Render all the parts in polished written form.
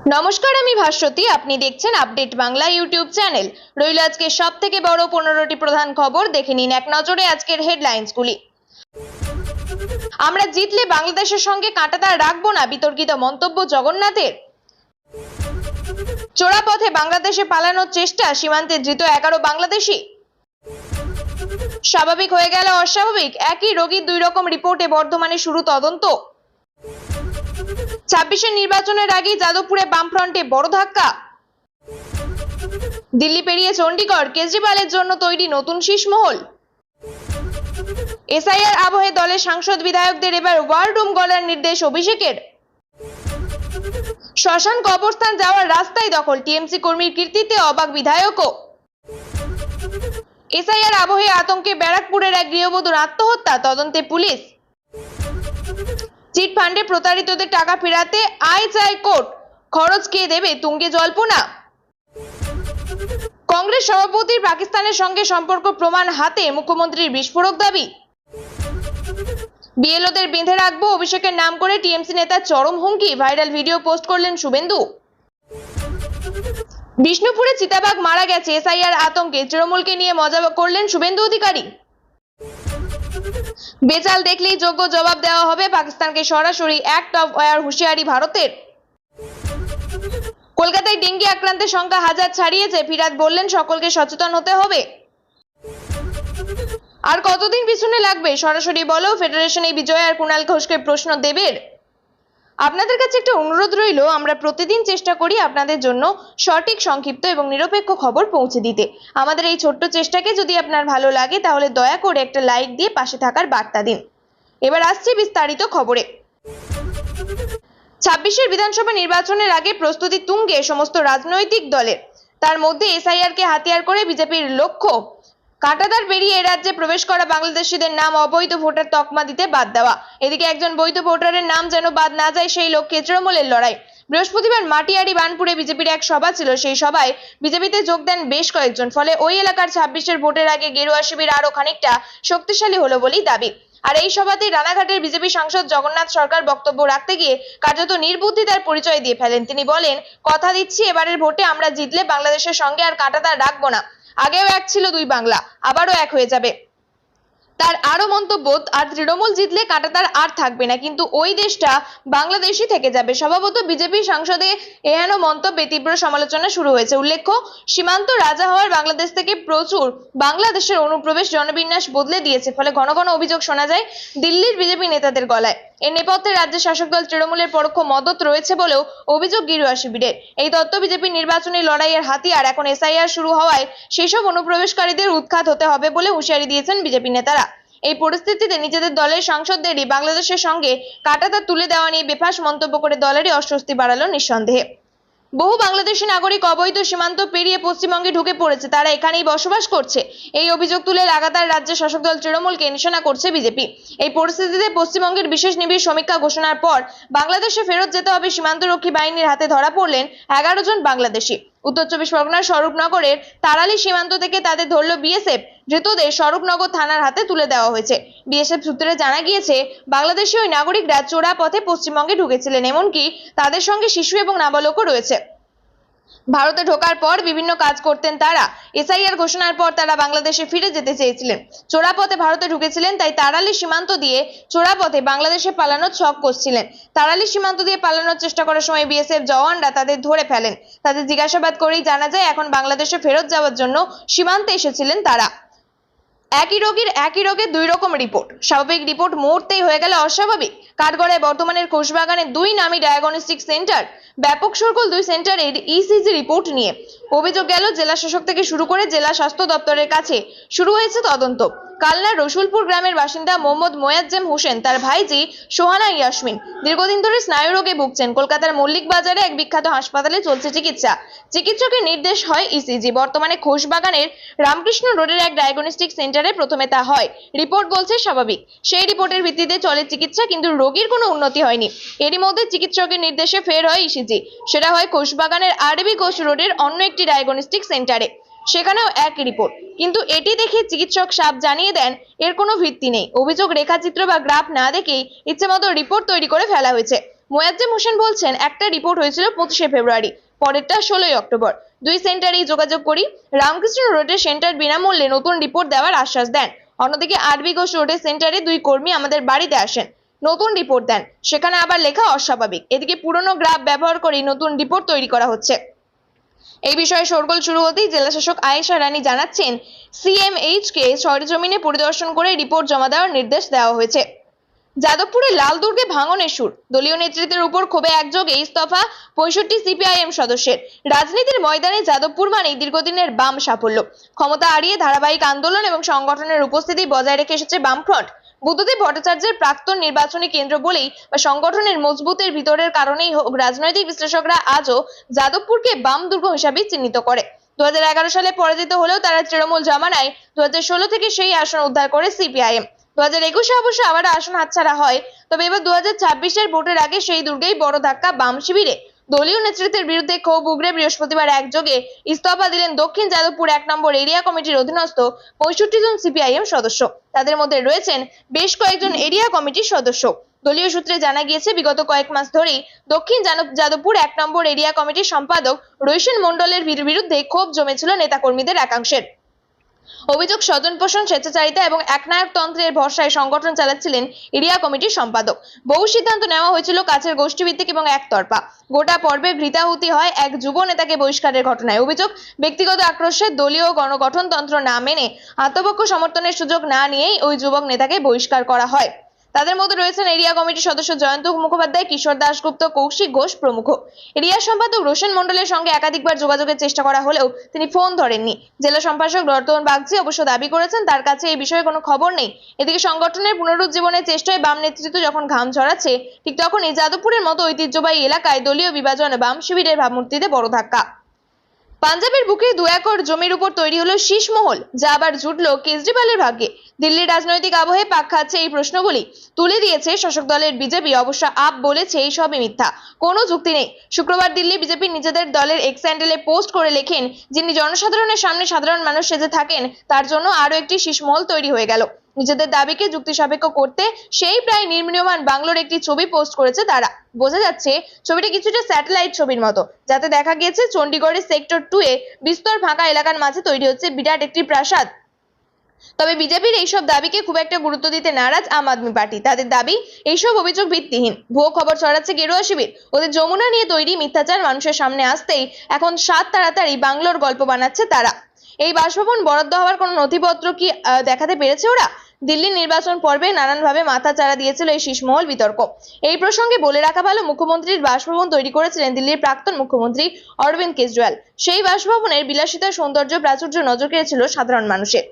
নমস্কার, আমি ভাস্বতী। আপনি দেখছেন আপডেট বাংলা ইউটিউব চ্যানেল। রইল আজকে সবথেকে বড় 15টি প্রধান খবর। দেখে নিন এক নজরে আজকের হেডলাইন্সগুলি। আমরা জিতলে বাংলাদেশের সঙ্গে কাঁটাতার রাখবো না, বিতর্কিত মন্তব্য জগন্নাথের। চোরা পথে বাংলাদেশে পালানোর চেষ্টা, সীমান্তে ধৃত 11 বাংলাদেশি। স্বাভাবিক হয়ে গেল অস্বাভাবিক, একই রোগীর দুই রকম রিপোর্টে বর্ধমানে শুরু তদন্ত। 26-এর নির্বাচনের আগেই যাদবপুরে বামফ্রন্টে বড় ধাক্কা। দিল্লি পেরিয়ে চণ্ডীগড়, কেজরিওয়ালের জন্য তৈরি নতুন শীষমহল। এসআইআর আবহে দলের সাংসদ বিধায়কদের এবার ওয়ার রুম গলার নির্দেশ অভিষেকের। শ্মশান কবরস্থান যাওয়ার রাস্তায় দখল, টিএমসি কর্মীর কীর্তিতে অবাক বিধায়কও। এসআইআর আবহে আতঙ্কে ব্যারাকপুরের এক গৃহবধূর আত্মহত্যা, তদন্তে পুলিশ। চিট ফান্ডে প্রতারিতদের টাকা ফেরাতে আয় চায় কোর্ট, খরচ কে দেবে, তুঙ্গে জল্পনা। কংগ্রেস সভাপতির পাকিস্তানের সঙ্গে সম্পর্ক প্রমাণ হাতে, মুখ্যমন্ত্রীর বিস্ফোরক দাবি। বিএলওদের বেঁধে রাখবো, অভিষেকের নাম করে টিএমসি নেতার চরম হুমকি, ভাইরাল ভিডিও পোস্ট করলেন শুভেন্দু। বিষ্ণুপুরে চিতাবাঘ মারা গেছে, এসআইআর আতঙ্কে তৃণমূলকে নিয়ে মজা করলেন শুভেন্দু অধিকারী। বেচাল দেখলেই যোগ্য জবাব দেওয়া হবে, পাকিস্তানকে সরাসরি অ্যাক্ট অফ ওয়ার হুঁশিয়ারি ভারতের। কলকাতায় ডেঙ্গি আক্রান্তের সংখ্যা 1000 ছাড়িয়েছে, ফিরাদ বললেন সকলকে সচেতন হতে হবে। আর কতদিন পিছনে লাগবে, সরাসরি বলো, ফেডারেশনে বিজয় আর কুণাল ঘোষকে প্রশ্ন দেবের। আপনাদের কাছে একটা অনুরোধ রইল, আমরা প্রতিদিন চেষ্টা করি আপনাদের জন্য সঠিক, সংক্ষিপ্ত এবং নিরপেক্ষ খবর পৌঁছে দিতে। আমাদের এই ছোট্ট চেষ্টাকে যদি আপনার ভালো লাগে তাহলে দয়া করে একটা লাইক দিয়ে পাশে থাকার বার্তা দিন। এবার আসছি বিস্তারিত খবরে। 26-এর বিধানসভা নির্বাচনের আগে প্রস্তুতি তুঙ্গে সমস্ত রাজনৈতিক দলের। তার মধ্যে এসআইআর কে হাতিয়ার করে বিজেপির লক্ষ্য কাঁটাতার পেরিয়ে এ রাজ্যে প্রবেশ করা বাংলাদেশিদের নাম অবৈধ ভোটার তকমা দিতে বাদ দেওয়া। এদিকে একজন বৈধ ভোটারের নাম যেন বাদ না যায়, সেই লক্ষ্যে তৃণমূলের লড়াই। বৃহস্পতিবার মাটিয়ারি বানপুরে বিজেপির এক সভা ছিল, সেই সভায় বিজেপিতে যোগ দেন বেশ কয়েকজন। ফলে ওই এলাকার 26-এর ভোটের আগে গেরুয়া শিবির আরো খানিকটা শক্তিশালী হলো বলেই দাবি। আর এই সভাতে রানাঘাটের বিজেপি সাংসদ জগন্নাথ সরকার বক্তব্য রাখতে গিয়ে কার্যত নির্বুদ্ধিতার পরিচয় দিয়ে ফেলেন। তিনি বলেন, কথা দিচ্ছি এবারের ভোটে আমরা জিতলে বাংলাদেশের সঙ্গে আর কাঁটাতার রাখবো না। আগেও এক ছিল দুই বাংলা, আবারও এক হয়ে যাবে। তার আরো মন্তব্য, আর তৃণমূল জিতলে কাঁটাতার আর থাকবে না, কিন্তু ওই দেশটা বাংলাদেশই থেকে যাবে। স্বভাবত বিজেপি সাংসদে এহেন মন্তব্যে তীব্র সমালোচনা শুরু হয়েছে। উল্লেখ্য, সীমান্ত রাজা হওয়ার বাংলাদেশ থেকে প্রচুর বাংলাদেশের অনুপ্রবেশ জনবিন্যাস বদলে দিয়েছে। ফলে ঘন ঘন অভিযোগ শোনা যায় দিল্লির বিজেপি নেতাদের গলায়। এর নেপথ্যে রাজ্যের শাসক দল তৃণমূলের পরোক্ষ মদত রয়েছে বলেও অভিযোগ গেরুয়া শিবিরের। এই তত্ত্ব বিজেপির নির্বাচনী লড়াইয়ের হাতিয়ার। এখন এসআইআর শুরু হওয়ায় সেসব অনুপ্রবেশকারীদের উৎখাত হতে হবে বলে হুঁশিয়ারি দিয়েছেন বিজেপি নেতারা। এই পরিস্থিতিতে নিজেদের দলের সাংসদদেরই বাংলাদেশের সঙ্গে কাঁটাতার তুলে দেওয়া নিয়ে বেফাঁস মন্তব্য করে দলেরই অস্বস্তি বাড়ালো নিঃসন্দেহে। বহু বাংলাদেশি নাগরিক অবৈধ সীমান্ত পেরিয়ে পশ্চিমবঙ্গে ঢুকে পড়েছে, তারা এখানেই বসবাস করছে। এই অভিযোগ তুলে লাগাতার রাজ্যের শাসক দল তৃণমূলকে নিশানা করছে বিজেপি। এই পরিস্থিতিতে পশ্চিমবঙ্গের বিশেষ নিবিড় সমীক্ষা ঘোষণার পর বাংলাদেশে ফেরত যেতে হবে সীমান্তরক্ষী বাহিনীর হাতে ধরা পড়লেন 11 জন বাংলাদেশি। উত্তর 24 পরগনার স্বরূপনগরের তারালি সীমান্ত থেকে তাদের ধরল বিএসএফ। ধৃতদের স্বরূপনগর থানার হাতে তুলে দেওয়া হয়েছে। বিএসএফ সূত্রে জানা গিয়েছে, বাংলাদেশি ওই নাগরিকরা চোরা পথে পশ্চিমবঙ্গে ঢুকেছিলেন, এমনকি তাদের সঙ্গে শিশু এবং নাবালকও রয়েছে। ভারতে ঢোকার পর বিভিন্ন কাজ করতেন তারা। এসআইআর ঘোষণার পর তারা বাংলাদেশে ফিরে যেতে চেয়েছিলেন। চোরাপথে ভারতে ঢুকেছিলেন, তাই তারালি সীমান্ত দিয়ে চোরাপথে বাংলাদেশে পালানোর ছক কষছিলেন। তারালি সীমান্ত দিয়ে পালানোর চেষ্টা করার সময় বিএসএফ জওয়ানরা তাদের ধরে ফেলেন। তাদের জিজ্ঞাসাবাদ করেই জানা যায় এখন বাংলাদেশে ফেরত যাওয়ার জন্য সীমান্তে এসেছিলেন তারা। একই রোগের দুই রকম রিপোর্ট, স্বাভাবিক রিপোর্ট মুহূর্তেই হয়ে গেল অস্বাভাবিক। কাঠগড়ায় বর্তমানের খোশবাগানে দুই নামী ডায়াগনস্টিক সেন্টার, ব্যাপক সরগোল দুই সেন্টারের ইসিজি রিপোর্ট নিয়ে। অভিযোগ গেল জেলা শাসক থেকে শুরু করে জেলা স্বাস্থ্য দপ্তরের কাছে শুরু হয়েছে তদন্ত। কালনার রসুলপুর গ্রামের বাসিন্দা মোহাম্মদ মোয়াজ্জেম হোসেন, তার ভাইজি সোহানা ইয়াসমিন দীর্ঘদিন ধরে স্নায়ুরোগে ভুগছেন। কলকাতার মল্লিক বাজারে এক বিখ্যাত হাসপাতালে চলছে চিকিৎসা। চিকিৎসকের নির্দেশ হয় ইসিজি। বর্তমানে খোশবাগানের রামকৃষ্ণ রোডের এক ডায়াগনস্টিক সেন্টারে প্রথমে তা হয়। রিপোর্ট বলছে স্বাভাবিক। সেই রিপোর্টের ভিত্তিতে চলে চিকিৎসা, কিন্তু রোগীর কোনো উন্নতি হয়নি। এরই মধ্যে চিকিৎসকের নির্দেশে ফের হয় ইসিজি। সেটা হয় খোশবাগানের আরবি ঘোষ রোডের অন্য একটি ডায়াগনস্টিক সেন্টারে। সেখানেও এক রিপোর্ট, কিন্তু এটি দেখে চিকিৎসক সাফ জানিয়ে দেন এর কোনো ভিত্তি নেই। অভিযোগ রেখাচিত্র বা গ্রাফ না দেখেই ইচ্ছেমতো রিপোর্ট তৈরি করে ফেলা হয়েছে। মোয়াজ্জেম হোসেন বলছেন, একটা রিপোর্ট হয়েছিল 25শে ফেব্রুয়ারি, পরেরটা 16ই অক্টোবর। দুই সেন্টারেই যোগাযোগ করি। রামকৃষ্ণ রোডের সেন্টার বিনামূল্যে নতুন রিপোর্ট দেওয়ার আশ্বাস দেন। অন্যদিকে আরবি ঘোষ রোডের সেন্টারে দুই কর্মী আমাদের বাড়িতে আসেন, নতুন রিপোর্ট দেন, সেখানে আবার লেখা অস্বাভাবিক। এদিকে পুরনো গ্রাফ ব্যবহার করেই নতুন রিপোর্ট তৈরি করা হচ্ছে। এই বিষয়ে শোরগোল শুরু হতেই জেলাশাসক আয়েশা রানী জানাচ্ছেন, সিএমএইচকে সরেজমিনে পরিদর্শন করে রিপোর্ট জমা দেওয়ার নির্দেশ দেওয়া হয়েছে। যাদবপুরে লাল দুর্গে ভাঙনের সুর, দলীয় নেতৃত্বের উপর ক্ষোভে একযোগে ইস্তফা 65 সিপিআইএম সদস্যের। রাজনীতির ময়দানে যাদবপুর মানেই দীর্ঘদিনের বাম সাফল্য, ক্ষমতা হারিয়ে ধারাবাহিক আন্দোলন এবং সংগঠনের উপস্থিতি বজায় রেখে এসেছে বামফ্রন্ট। বুদ্ধদেব ভট্টাচার্যের প্রাক্তন নির্বাচনী কেন্দ্র বলেই বা সংগঠনের মজবুতের ভিতরের কারণেই হোক, রাজনৈতিক বিশ্লেষকরা আজও যাদবপুরকে বাম দুর্গ হিসাবে চিহ্নিত করে। 2011 সালে পরাজিত হলেও তারা তৃণমূল জমানায় 2016 থেকে সেই আসন উদ্ধার করে সিপিআইএম। 2021-এ অবশ্য আবার আসন হাতছাড়া হয়, তবে এবার 2026-এর ভোটের আগে সেই দুর্গেই বড় ধাক্কা বাম শিবিরে। দলীয় নেতৃত্বের বিরুদ্ধে ক্ষোভ উগরে বৃহস্পতিবার একযোগে ইস্তফা দিলেন দক্ষিণ যাদবপুর 1 নম্বর এরিয়া কমিটির অধীনস্থ 65 জন সিপিআইএম সদস্য। তাদের মধ্যে রয়েছেন বেশ কয়েকজন এরিয়া কমিটির সদস্য। দলীয় সূত্রে জানা গিয়েছে, বিগত কয়েক মাস ধরেই দক্ষিণ যাদবপুর 1 নম্বর এরিয়া কমিটির সম্পাদক রৈশন মণ্ডলের বিরুদ্ধে ক্ষোভ জমেছিল নেতাকর্মীদের একাংশের। অভিযোগ, স্বজন পোষণ, স্বেচ্ছাচারিতা এবং একনায়কতন্ত্রের ভরসায় সংগঠন চালাচ্ছিলেন এরিয়া কমিটির সম্পাদক। বহু সিদ্ধান্ত নেওয়া হয়েছিল কাছের গোষ্ঠীভিত্তিক এবং একতরফা। গোটা পর্বে ঘৃতাহুতি হয় এক যুব নেতাকে বহিষ্কারের ঘটনায়। অভিযোগ, ব্যক্তিগত আক্রোশে দলীয় গণগঠনতন্ত্র না মেনে আত্মপক্ষ সমর্থনের সুযোগ না নিয়েই ওই যুবক নেতাকে বহিষ্কার করা হয়। তাদের মধ্যে রয়েছেন এরিয়া কমিটির সদস্য জয়ন্ত মুখোপাধ্যায়, কিশোর দাশগুপ্ত, কৌশিক ঘোষ প্রমুখ। এরিয়া সম্পাদক রোশন মণ্ডলের সঙ্গে একাধিকবার যোগাযোগের চেষ্টা করা হলেও তিনি ফোন ধরেননি। জেলা সম্পাদক রতন বাগচি অবশ্য দাবি করেছেন, তার কাছে এই বিষয়ে কোনো খবর নেই। এদিকে সংগঠনের পুনরুজ্জীবনের চেষ্টায় বাম নেতৃত্ব যখন ঘাম ঝরাচ্ছে, ঠিক তখনই যাদবপুরের মতো ঐতিহ্যবাহী এলাকায় দলীয় বিভাজন বাম শিবিরের ভাবমূর্তিতে বড় ধাক্কা। পাঞ্জাবের বুকে 2 একর জমির উপর তৈরি হলো শীষমহল, যা আবার জুটল কেজরিওয়ালের ভাগ্যে। দিল্লির রাজনৈতিক আবহে পাক খাচ্ছে এই প্রশ্নগুলি তুলে দিয়েছে শাসক দলের বিজেপি। অবশ্য আপ বলেছে এই সবই মিথ্যা, কোনো যুক্তি নেই। শুক্রবার দিল্লি বিজেপি নিজেদের দলের এক্স হ্যান্ডেলে পোস্ট করে লেখেন, যিনি জনসাধারণের সামনে সাধারণ মানুষ সেজে থাকেন, তার জন্য আরও একটি শীষমহল তৈরি হয়ে গেল। নিজেদের দাবিকে যুক্তিসাপেক্ষ করতে সেই প্রায় নির্মীয়মান বাংলোর একটি ছবি পোস্ট করেছে তারা। বোঝা যাচ্ছে ছবিটা কিছুটা স্যাটেলাইট ছবির মতো, যাতে দেখা গিয়েছে চণ্ডীগড়ের সেক্টর 2-এ বিস্তর ফাঁকা এলাকার মাঝে তৈরি হচ্ছে বিরাট একটি প্রাসাদ। তবে বিজেপির এইসব দাবিকে খুব একটা গুরুত্ব দিতে নারাজ আম আদমি পার্টি। তাদের দাবি, এইসব অভিযোগ ভিত্তিহীন, ভুয়ো খবর ছড়াচ্ছে গেরুয়া শিবির। ওদের যমুনা নিয়ে তৈরি মিথ্যাচার মানুষের সামনে আসতেই এখন তাড়াতাড়ি বাংলোর গল্প বানাচ্ছে তারা। এই বাসভবন বরাদ্দ হওয়ার কোনো নথিপত্র কি দেখাতে পেরেছে ওরা? দিল্লির নির্বাচন পর্বে নানানভাবে মাথা চাড়া দিয়েছিল এই শীষমহল বিতর্ক। এই প্রসঙ্গে বলে রাখা ভালো, মুখ্যমন্ত্রীর বাসভবন তৈরি করেছিলেন দিল্লির প্রাক্তন মুখ্যমন্ত্রী অরবিন্দ কেজরিওয়াল। সেই বাসভবনের বিলাসিতা, সৌন্দর্য, প্রাচুর্য নজর কেড়েছিল সাধারণ মানুষের।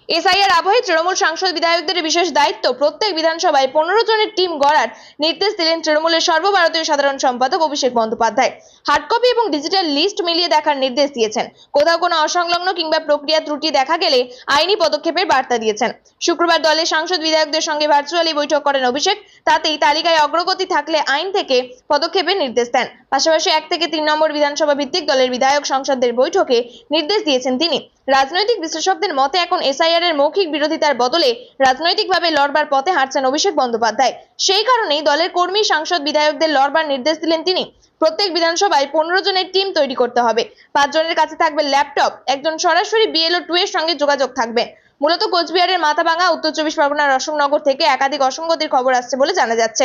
এসআইআর আবহে তৃণমূল সাংসদ বিধায়কদের বিশেষ দায়িত্ব, প্রত্যেক বিধানসভায় 15 জনের টিম গড়ার নির্দেশ দিলেন তৃণমূলের সর্বভারতীয় সাধারণ সম্পাদক অভিষেক বন্দ্যোপাধ্যায়। হার্ড কপি এবং ডিজিটাল লিস্ট মিলিয়ে দেখার নির্দেশ দিয়েছেন। কোথাও কোনো অসংলগ্ন কিংবা প্রক্রিয়া ত্রুটি দেখা গেলে আইনি পদক্ষেপের বার্তা দিয়েছেন। শুক্রবার দলের সাংসদ বিধায়কদের সঙ্গে ভার্চুয়ালি বৈঠক করেন অভিষেক। তাতেই তালিকায় অগ্রগতি থাকলে আইন থেকে পদক্ষেপের নির্দেশ দেন। পাশাপাশি 1 থেকে 3 নম্বর বিধানসভা ভিত্তিক দলের বিধায়ক সংসদদের বৈঠকে নির্দেশ দিয়েছেন তিনি। রাজনৈতিক বিশ্লেষকদের মতে এখন এসআইআর এর মৌখিক বিরোধিতার বদলে রাজনৈতিকভাবে লড়বার পথে হাঁটছেন অভিষেক বন্দ্যোপাধ্যায়। সেই কারণেই দলের কর্মী, সাংসদ, বিধায়কদের লড়বার নির্দেশ দিলেন তিনি। প্রত্যেক বিধানসভায় 15 জনের টিম তৈরি করতে হবে। 5 জনের কাছে থাকবে ল্যাপটপ, একজন সরাসরি BLO 2 এর সঙ্গে যোগাযোগ থাকবে। মূলত কোচবিহারের মাথাভাঙা, উত্তর 24 পরগনার অশোকনগর থেকে একাধিক অসঙ্গতির খবর আসছে বলে জানা যাচ্ছে।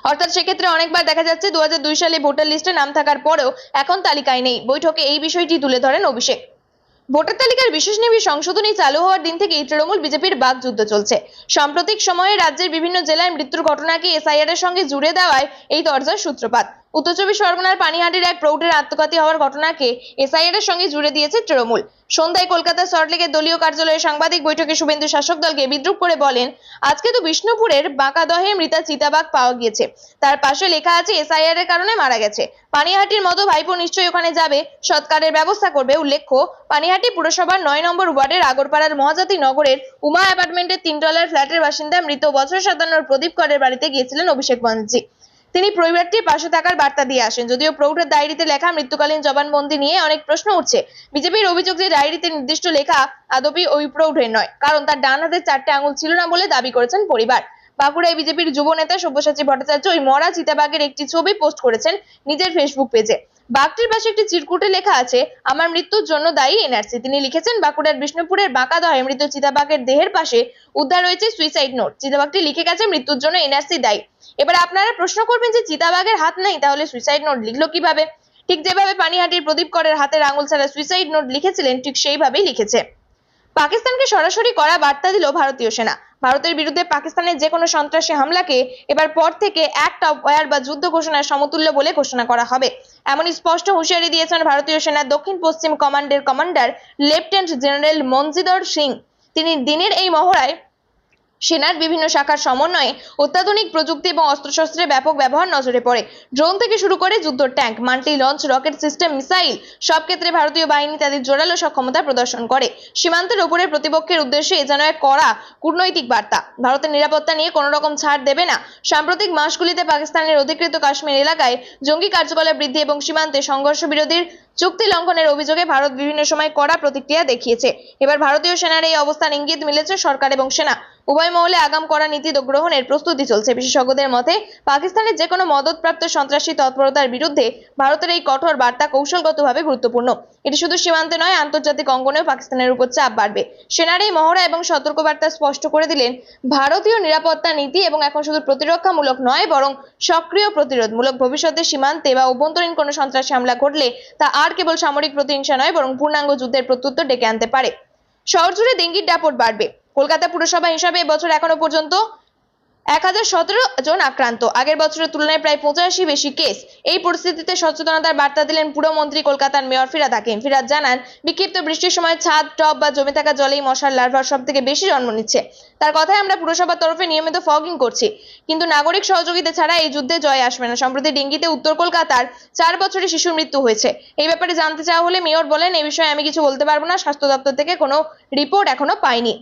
অর্থাৎ সেক্ষেত্রে অনেকবার দেখা যাচ্ছে 2002 সালে ভোটার লিস্টে নাম থাকার পরেও এখন তালিকায় নেই। বৈঠকে এই বিষয়টি তুলে ধরেন অভিষেক। ভোটার তালিকার বিশেষ নিবিড় সংশোধনী চালু হওয়ার দিন থেকেই তৃণমূল বিজেপির বাকযুদ্ধ চলছে। সাম্প্রতিক সময়ে রাজ্যের বিভিন্ন জেলায় মৃত্যুর ঘটনাকে এসআইআর এর সঙ্গে জুড়ে দেওয়ায় এই দরজার সূত্রপাত। উত্তর 24 পরগনার পানিহাটির এক প্রৌঢ়ের আত্মঘাতী হওয়ার ঘটনাকে এসআইআর এর সঙ্গে জুড়ে দিয়েছে তৃণমূল। সন্ধ্যায় কলকাতার সল্টলেকের দলীয় কার্যালয়ে সাংবাদিক বৈঠকে শুভেন্দু শাসক দলকে বিদ্রুপ করে বলেন, আজকে তো বিষ্ণুপুরের বাঁকাদহে মৃতা চিতাবাঘ পাওয়া গিয়েছে, তার পাশে লেখা আছে এসআইআর এর কারণে মারা গেছে। পানিহাটির মতো ভাইপো নিশ্চয়ই ওখানে যাবে, সৎকারের ব্যবস্থা করবে। উল্লেখ্য, পানিহাটি পুরসভার 9 নম্বর ওয়ার্ডের আগরপাড়ার মহাজাতি নগরের উমা অ্যাপার্টমেন্টের 3 তলার ফ্ল্যাটের বাসিন্দা মৃত বছর 57 প্রদীপ করের বাড়িতে গিয়েছিলেন অভিষেক ব্যানার্জি। তিনি পরিবারটির পাশে থাকার বার্তা দিয়ে আসেন। যদিও প্রৌঢ়ের ডায়েরিতে লেখা মৃত্যুকালীন জবানবন্দি নিয়ে অনেক প্রশ্ন উঠছে। বিজেপির অভিযোগ যে ডায়েরিতে নির্দিষ্ট লেখা আদপি ওই প্রৌঢ়ের নয়, কারণ তার ডান হাতের 4টে আঙুল ছিল না বলে দাবি করেছেন পরিবার। বাঁকুড়ায় বিজেপির যুব নেতা সব্যসাচী ভট্টাচার্য ওই মরা চিতাবাঘের একটি ছবি পোস্ট করেছেন নিজের ফেসবুক পেজে। বাঘটির পাশে একটি চিরকুটে লেখা আছে, আমার মৃত্যুর জন্য দায়ী এনআরসি। তিনি লিখেছেন, বাঁকুড়ার বিষ্ণুপুরের বাঁকাদহে মৃত চিতাবাঘের দেহের পাশে উদ্ধার হয়েছে সুইসাইড নোট। চিতাবাঘটি লিখে গেছে, মৃত্যুর জন্য এনআরসি দায়ী। এবার আপনারা প্রশ্ন করবেন যে চিতাবাঘের হাত নেই, তাহলে সুইসাইড নোট লিখলো কিভাবে? ঠিক যেভাবে পানিহাটির প্রদীপ করের হাতের আঙুল ছাড়া সুইসাইড নোট লিখেছিলেন, ঠিক সেইভাবেই লিখেছে। পাকিস্তানকে সরাসরি কড়া বার্তা দিল ভারতীয় সেনা। ভারতের বিরুদ্ধে পাকিস্তানের যে কোনো সন্ত্রাসী হামলাকে এবার পর থেকে অ্যাক্ট অফ ওয়ার বা যুদ্ধ ঘোষণার সমতুল্য বলে ঘোষণা করা হবে, এমনই স্পষ্ট হুঁশিয়ারি দিয়েছেন ভারতীয় সেনার দক্ষিণ পশ্চিম কমান্ডের কমান্ডার লেফটেন্যান্ট জেনারেল মনজিদর সিং। তিনি দিনের এই মহড়ায় সেনার বিভিন্ন শাখার সমন্বয়ে অত্যাধুনিক প্রযুক্তি এবং অস্ত্রশস্ত্রের ব্যাপক ব্যবহার নজরে পড়ে। ড্রোন থেকে শুরু করে যুদ্ধ tank, multi launch rocket system, missile, সব ক্ষেত্রে ভারতীয় বাহিনী তাদের জোরালো সক্ষমতা প্রদর্শন করে। সীমান্তের উপরে প্রতিপক্ষের উদ্দেশ্যে এ যেন এক কড়া কূটনৈতিক বার্তা। ভারতের নিরাপত্তা নিয়ে কোনো রকম ছাড় দেবে না। সাম্প্রতিক মাসগুলিতে পাকিস্তানের অধিকৃত কাশ্মীর এলাকায় জঙ্গি কার্যকলাপ বৃদ্ধি এবং সীমান্তে সংঘর্ষ বিরোধীর চুক্তি লঙ্ঘনের অভিযোগে ভারত বিভিন্ন সময় কড়া প্রতিক্রিয়া দেখিয়েছে। এবার ভারতীয় সেনার এই অবস্থান ইঙ্গিত মিলেছে সরকার এবং সেনা উভয় মহলে আগাম কড়া নীতি গ্রহণের প্রস্তুতি চলছে। বিশেষজ্ঞদের মতে, পাকিস্তানের যে কোনো মদতপ্রাপ্ত সন্ত্রাসী তৎপরতার বিরুদ্ধে ভারতের এই কঠোর বার্তা কৌশলগতভাবে গুরুত্বপূর্ণ। এটি শুধু সীমান্তে নয়, আন্তর্জাতিক অঙ্গনেও পাকিস্তানের উপর চাপ বাড়বে। সেনার এই মহড়া এবং সতর্কবার্তা স্পষ্ট করে দিলেন ভারতীয় নিরাপত্তা নীতি এবং এখন শুধু প্রতিরক্ষামূলক নয়, বরং সক্রিয় প্রতিরোধমূলক। ভবিষ্যতে সীমান্তে বা অভ্যন্তরীণ কোনো সন্ত্রাসী হামলা ঘটলে তা আর কেবল সামরিক প্রতিহিংসা নয়, বরং পূর্ণাঙ্গ যুদ্ধের প্রত্যুত্তর ডেকে আনতে পারে। শহর জুড়ে ডেঙ্গির দাপট বাড়বে। কলকাতা পুরসভা হিসাবে এবছর এখনো পর্যন্ত 1017 জন আক্রান্ত, আগের বছরের তুলনায় প্রায় 85 বেশি কেস। এই পরিস্থিতিতে সচেতনতার বার্তা দিলেন পুরমন্ত্রী কলকাতার মেয়র ফিরহাদ হাকিম। ফিরহাদ জানান, বিক্ষিপ্ত বৃষ্টির সময় ছাদ, টব বা জমে থাকা জলেই মশার লার্ভা সব থেকে বেশি জন্ম নিচ্ছে। তার কথায়, আমরা পুরসভার তরফে নিয়মিত ফগিং করছি, কিন্তু নাগরিক সহযোগিতা ছাড়া এই যুদ্ধে জয় আসবে না। সম্প্রতি ডেঙ্গিতে উত্তর কলকাতার 4 বছরের শিশুর মৃত্যু হয়েছে। এই ব্যাপারে জানতে চাওয়া হলে মেয়র বলেন, এই বিষয়ে আমি কিছু বলতে পারবো না, স্বাস্থ্য দপ্তর থেকে কোনো রিপোর্ট এখনো পাইনি।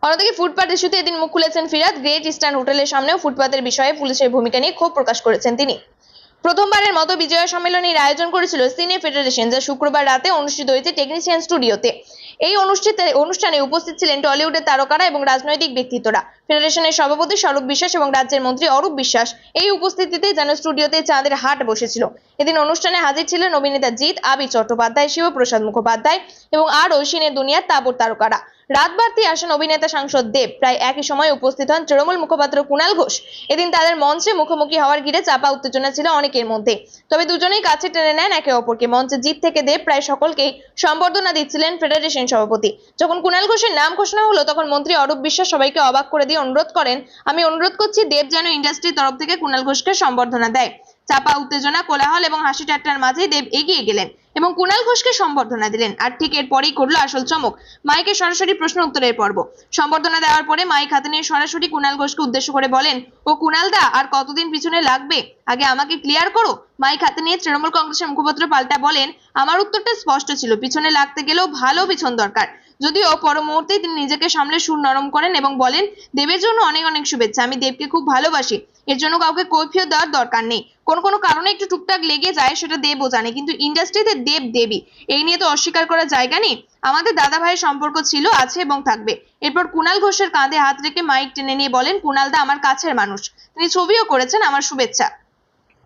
অন্যদিকে ফুটপাত ইস্যুতে এদিন মুখ খুলেছেন ফিরহাদ। গ্রেট ইস্টার্ন হোটেলের সামনেও ফুটপাতের বিষয়ে পুলিশের ভূমিকা নিয়ে ক্ষোভ প্রকাশ করেছেন তিনি। প্রথমবারের মতো বিজয়া সম্মেলনের আয়োজন করেছিল সিনে ফেডারেশন, যা শুক্রবার রাতে অনুষ্ঠিত হয়েছে টেকনিশিয়ান স্টুডিওতে। এই অনুষ্ঠানে উপস্থিত ছিলেন টলিউডের তারকারা এবং রাজনৈতিক ব্যক্তিত্বরা। ফেডারেশনের সভাপতি স্বরূপ বিশ্বাস এবং রাজ্যের মন্ত্রী অরূপ বিশ্বাস এই উপস্থিতিতে যেন স্টুডিওতে চাঁদের হাট বসেছিল। এদিন অনুষ্ঠানে হাজির ছিলেন অভিনেতা জিৎ, আবি চট্টোপাধ্যায়, শিবপ্রসাদ মুখোপাধ্যায় এবং আরও সিনে দুনিয়ার তাবড় তারকারা। রাত বাড়তি আসেন অভিনেতা সাংসদ দেব। প্রায় একই সময় উপস্থিত হন তৃণমূল মুখপাত্র কুণাল ঘোষ। এদিন তাদের মঞ্চে মুখোমুখি হওয়ার ঘিরে চাপা উত্তেজনা ছিল অনেকের মধ্যে, তবে দুজনেই কাছে টেনে নেন একে অপরকে। মঞ্চে জিৎ থেকে দেব প্রায় সকলকেই সম্বর্ধনা দিচ্ছিলেন ফেডারেশন সভাপতি। যখন কুণাল ঘোষের নাম ঘোষণা হলো, তখন মন্ত্রী অরূপ বিশ্বাস সবাইকে অবাক করে দিয়ে অনুরোধ করেন, আমি অনুরোধ করছি দেব যেন ইন্ডাস্ট্রির তরফ থেকে কুণাল ঘোষকে সম্বর্ধনা দেয়। চাপা উত্তেজনা, কোলাহল এবং হাসি ঠাট্টার মাঝেই দেব এগিয়ে গেলেন এবং কুণাল ঘোষকে সম্বর্ধনা দিলেন। আর ঠিক এরপরেই করলো আসল চমক, মাইকে সরাসরি প্রশ্ন উত্তরের পর্ব। সম্বর্ধনা দেওয়ার পরে মাইক হাতে নিয়ে সরাসরি কুণাল ঘোষকে উদ্দেশ্য করে বলেন, ও কুণাল দা, আর কতদিন পিছনে লাগবে, আগে আমাকে ক্লিয়ার করো। মাইক হাতে নিয়ে তৃণমূল কংগ্রেসের মুখপাত্র পাল্টা বলেন, আমার উত্তরটা স্পষ্ট ছিল, পিছনে লাগতে গেলেও ভালো পিছন দরকার। যদিও পর মুহূর্তেই তিনি নিজেকে সামলে সুর নরম করেন এবং বলেন, দেবের জন্য অনেক অনেক শুভেচ্ছা, আমি দেবকে খুব ভালোবাসি, এর জন্য কাউকে কৈফিয়ত দেওয়ার দরকার নেই। কোনো কারণে একটু টুকটাক লেগে যায়, সেটা দেবও জানে, কিন্তু ইন্ডাস্ট্রিতে দেব দেবী, এই নিয়ে তো অস্বীকার করার জায়গা নেই। আমাদের দাদা ভাইয়ের সম্পর্ক ছিল, আছে এবং থাকবে। এরপর কুণাল ঘোষের কাঁধে হাত রেখে মাইক টেনে নিয়ে বলেন, কুণাল দা আমার কাছের মানুষ, তিনি ছবিও করেছেন, আমার শুভেচ্ছা।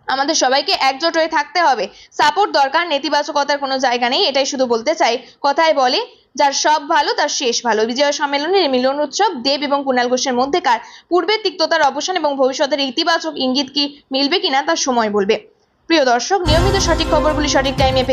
আমাদের সবাইকে একজোট হয়ে থাকতে হবে, সাপোর্ট দরকার, নেতিবাচকতার কোনো জায়গা নেই, এটাই শুধু বলতে চাই। কথায় বলে, যার সব ভালো তার শেষ ভালো। বিজয়া সম্মেলনের মিলন উৎসব দেব এবং কুণাল ঘোষের মধ্যেকার পূর্বের তিক্ততার অবসান এবং ভবিষ্যতের ইতিবাচক ইঙ্গিত কি মিলবে কিনা তা সময় বলবে। প্রিয় দর্শক, নিয়মিত সঠিক খবরগুলি সঠিক টাইমে